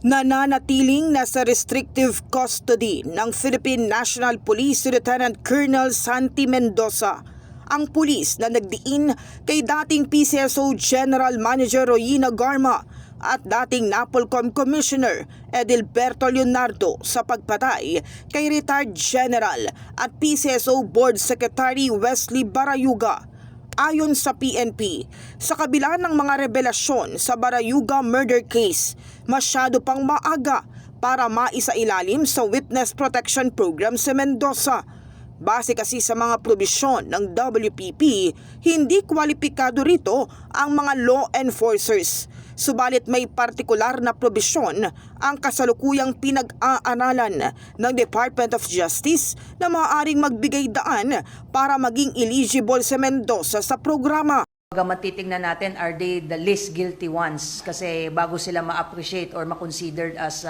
Nananatiling nasa restrictive custody ng Philippine National Police Lieutenant Colonel Santi Mendoza ang pulis na nagdiin kay dating PCSO General Manager Royina Garma at dating NAPOLCOM Commissioner Edilberto Leonardo sa pagpatay kay retired General at PCSO Board Secretary Wesley Barayuga. Ayon sa PNP, sa kabila ng mga revelasyon sa Barayuga murder case, masyado pang maaga para maisailalim sa Witness Protection Program si Mendoza. Base kasi sa mga probisyon ng WPP, hindi kwalipikado rito ang mga law enforcers. Subalit may partikular na probisyon ang kasalukuyang pinag-aaralan ng Department of Justice na maaaring magbigay daan para maging eligible si Mendoza sa programa. Matitingnan natin, are they the least guilty ones? Kasi bago sila ma-appreciate or ma-considered as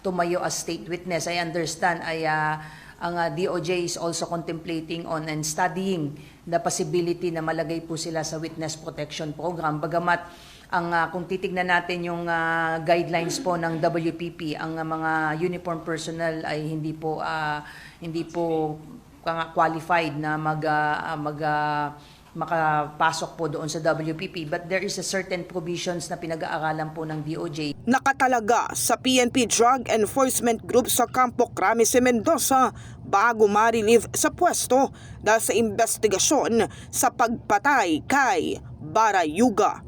tumayo as state witness, I understand ang DOJ is also contemplating on and studying the possibility na malagay po sila sa Witness Protection Program. Bagamat kung titignan natin yung guidelines po ng WPP, ang mga uniform personnel ay hindi po qualified na makapasok po doon sa WPP, but there is a certain provisions na pinag-aaralan po ng DOJ. Nakatalaga sa PNP Drug Enforcement Group sa Campo Crame si Mendoza bago ma-relieve sa pwesto dahil sa investigasyon sa pagpatay kay Barayuga.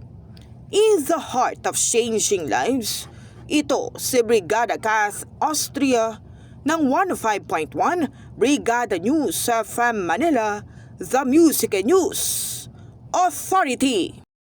In the heart of changing lives, ito si Brigada Kath Austria ng 105.1 Brigada News FM Manila, The Music and News Authority.